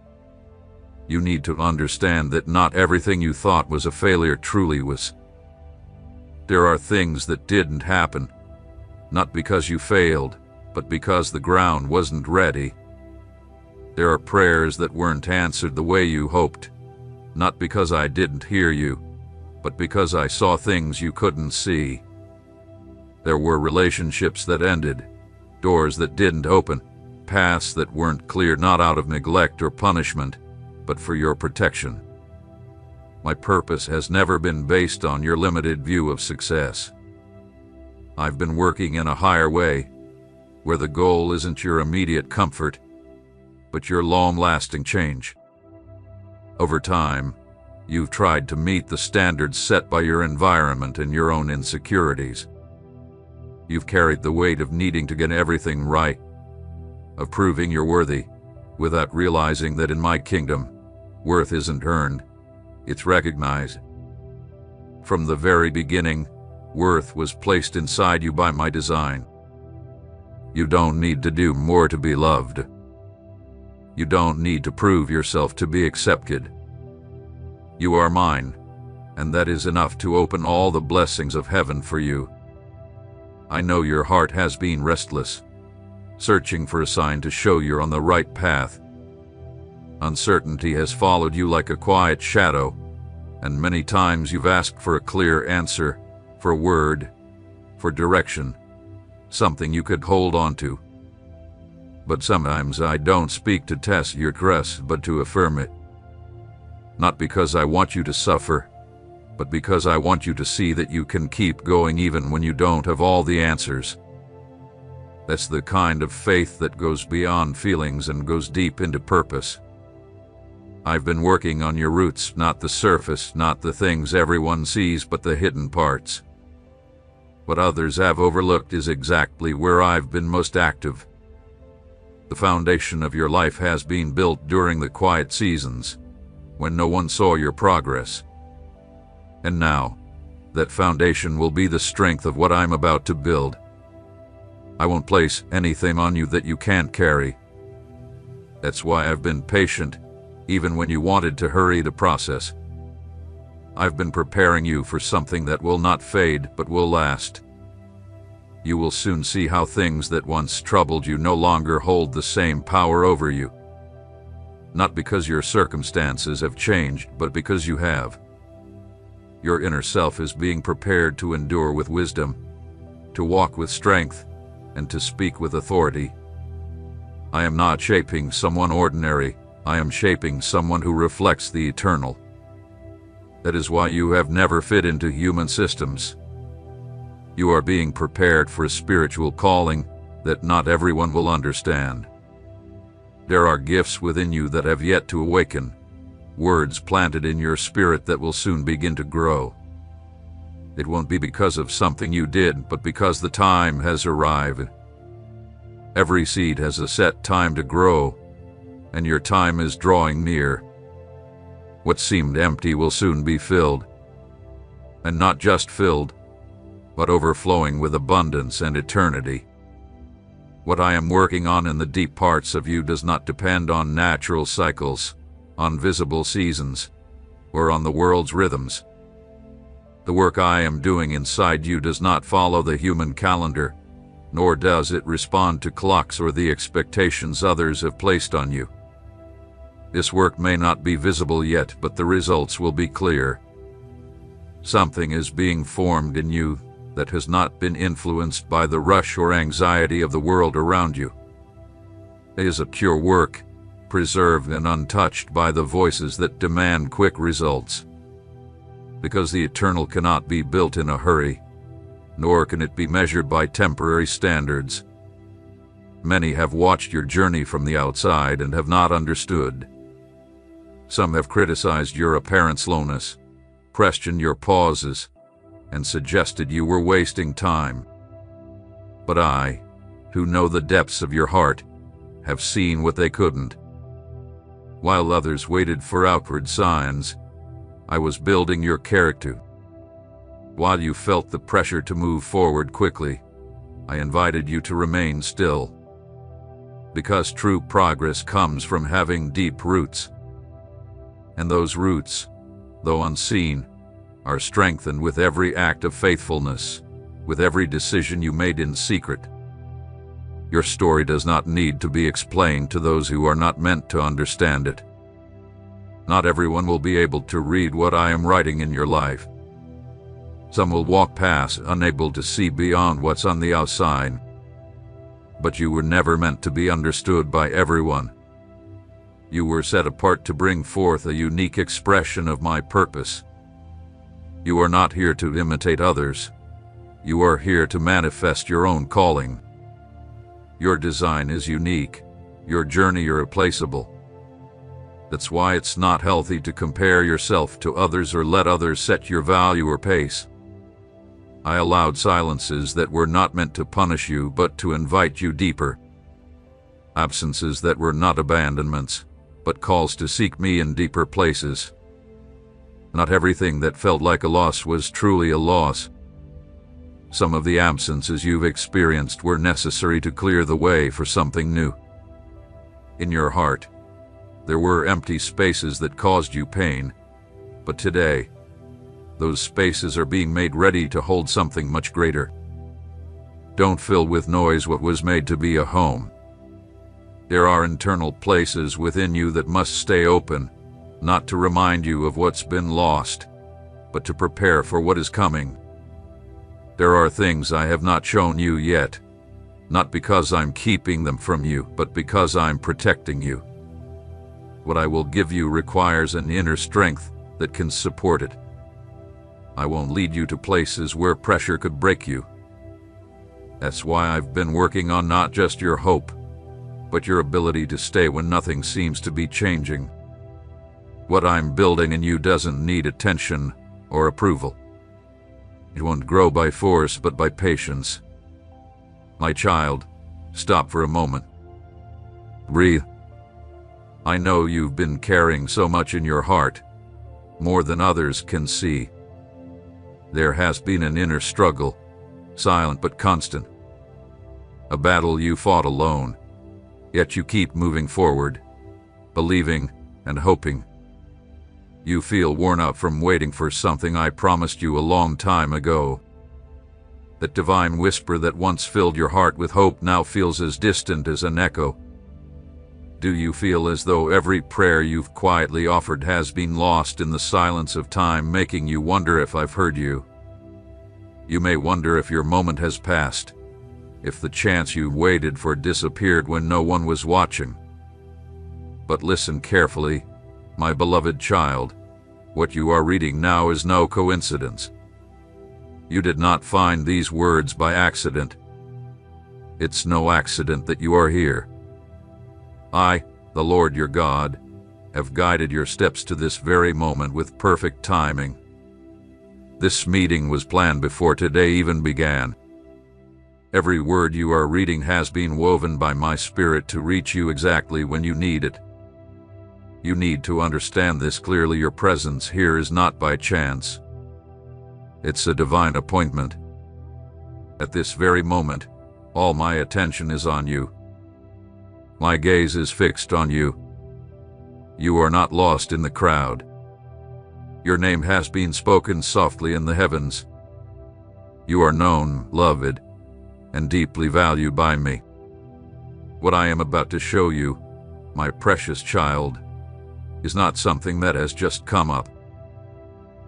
You need to understand that not everything you thought was a failure truly was. There are things that didn't happen, not because you failed, but because the ground wasn't ready. There are prayers that weren't answered the way you hoped, not because I didn't hear you, but because I saw things you couldn't see. There were relationships that ended, doors that didn't open, paths that weren't cleared not out of neglect or punishment, but for your protection. My purpose has never been based on your limited view of success. I've been working in a higher way, where the goal isn't your immediate comfort, but your long-lasting change. Over time, you've tried to meet the standards set by your environment and your own insecurities. You've carried the weight of needing to get everything right, of proving you're worthy, without realizing that in my kingdom, worth isn't earned, it's recognized. From the very beginning, worth was placed inside you by my design. You don't need to do more to be loved. You don't need to prove yourself to be accepted. You are mine, and that is enough to open all the blessings of heaven for you. I know your heart has been restless, searching for a sign to show you're on the right path. Uncertainty has followed you like a quiet shadow, and many times you've asked for a clear answer, for a word, for direction, something you could hold on to. But sometimes I don't speak to test your trust, but to affirm it. Not because I want you to suffer, but because I want you to see that you can keep going even when you don't have all the answers. That's the kind of faith that goes beyond feelings and goes deep into purpose. I've been working on your roots, not the surface, not the things everyone sees, but the hidden parts. What others have overlooked is exactly where I've been most active. The foundation of your life has been built during the quiet seasons, when no one saw your progress. And now, that foundation will be the strength of what I'm about to build. I won't place anything on you that you can't carry. That's why I've been patient, even when you wanted to hurry the process. I've been preparing you for something that will not fade, but will last. You will soon see how things that once troubled you no longer hold the same power over you. Not because your circumstances have changed, but because you have. Your inner self is being prepared to endure with wisdom, to walk with strength, and to speak with authority. I am not shaping someone ordinary. I am shaping someone who reflects the eternal. That is why you have never fit into human systems. You are being prepared for a spiritual calling that not everyone will understand. There are gifts within you that have yet to awaken, words planted in your spirit that will soon begin to grow. It won't be because of something you did, but because the time has arrived. Every seed has a set time to grow, and your time is drawing near. What seemed empty will soon be filled, and not just filled, but overflowing with abundance and eternity. What I am working on in the deep parts of you does not depend on natural cycles, on visible seasons, or on the world's rhythms. The work I am doing inside you does not follow the human calendar, nor does it respond to clocks or the expectations others have placed on you. This work may not be visible yet, but the results will be clear. Something is being formed in you that has not been influenced by the rush or anxiety of the world around you. It is a pure work, preserved and untouched by the voices that demand quick results. Because the eternal cannot be built in a hurry, nor can it be measured by temporary standards. Many have watched your journey from the outside and have not understood. Some have criticized your apparent slowness, questioned your pauses, and suggested you were wasting time. But I, who know the depths of your heart, have seen what they couldn't. While others waited for outward signs, I was building your character. While you felt the pressure to move forward quickly, I invited you to remain still. Because true progress comes from having deep roots. And those roots, though unseen, are strengthened with every act of faithfulness, with every decision you made in secret. Your story does not need to be explained to those who are not meant to understand it. Not everyone will be able to read what I am writing in your life. Some will walk past, unable to see beyond what's on the outside. But you were never meant to be understood by everyone. You were set apart to bring forth a unique expression of my purpose. You are not here to imitate others. You are here to manifest your own calling. Your design is unique, your journey irreplaceable. That's why it's not healthy to compare yourself to others or let others set your value or pace. I allowed silences that were not meant to punish you but to invite you deeper. Absences that were not abandonments, but calls to seek me in deeper places. Not everything that felt like a loss was truly a loss. Some of the absences you've experienced were necessary to clear the way for something new. In your heart, there were empty spaces that caused you pain, but today, those spaces are being made ready to hold something much greater. Don't fill with noise what was made to be a home. There are internal places within you that must stay open, not to remind you of what's been lost, but to prepare for what is coming. There are things I have not shown you yet, not because I'm keeping them from you, but because I'm protecting you. What I will give you requires an inner strength that can support it. I won't lead you to places where pressure could break you. That's why I've been working on not just your hope, but your ability to stay when nothing seems to be changing. What I'm building in you doesn't need attention or approval. It won't grow by force, but by patience. My child, stop for a moment. Breathe. I know you've been carrying so much in your heart, more than others can see. There has been an inner struggle, silent but constant. A battle you fought alone, yet you keep moving forward, believing and hoping. You feel worn out from waiting for something I promised you a long time ago. That divine whisper that once filled your heart with hope now feels as distant as an echo. Do you feel as though every prayer you've quietly offered has been lost in the silence of time, making you wonder if I've heard you? You may wonder if your moment has passed, if the chance you waited for disappeared when no one was watching. But listen carefully, my beloved child. What you are reading now is no coincidence. You did not find these words by accident. It's no accident that you are here. I, the Lord your God, have guided your steps to this very moment with perfect timing. This meeting was planned before today even began. Every word you are reading has been woven by my Spirit to reach you exactly when you need it. You need to understand this clearly. Your presence here is not by chance. It's a divine appointment. At this very moment, all my attention is on you. My gaze is fixed on you. You are not lost in the crowd. Your name has been spoken softly in the heavens. You are known, loved, and deeply valued by me. What I am about to show you, my precious child, is not something that has just come up.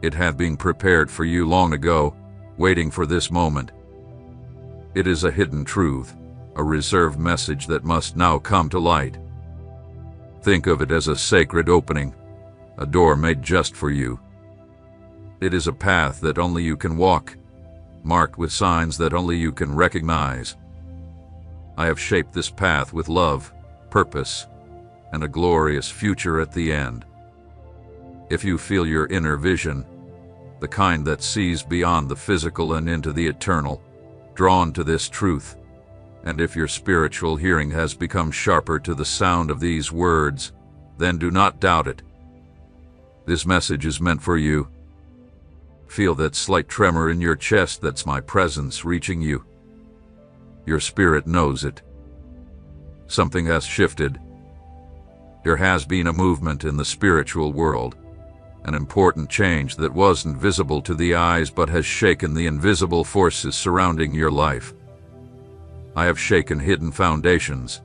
It had been prepared for you long ago, waiting for this moment. It is a hidden truth, a reserved message that must now come to light. Think of it as a sacred opening, a door made just for you. It is a path that only you can walk, marked with signs that only you can recognize. I have shaped this path with love, purpose, and a glorious future at the end. If you feel your inner vision, the kind that sees beyond the physical and into the eternal, drawn to this truth, and if your spiritual hearing has become sharper to the sound of these words, then do not doubt it. This message is meant for you. Feel that slight tremor in your chest. That's my presence reaching you. Your spirit knows it. Something has shifted. There has been a movement in the spiritual world, an important change that wasn't visible to the eyes but has shaken the invisible forces surrounding your life. I have shaken hidden foundations,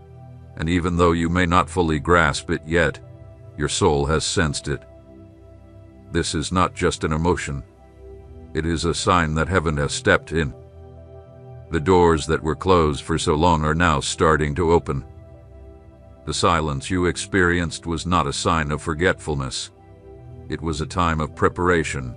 and even though you may not fully grasp it yet, your soul has sensed it. This is not just an emotion. It is a sign that heaven has stepped in. The doors that were closed for so long are now starting to open. The silence you experienced was not a sign of forgetfulness. It was a time of preparation,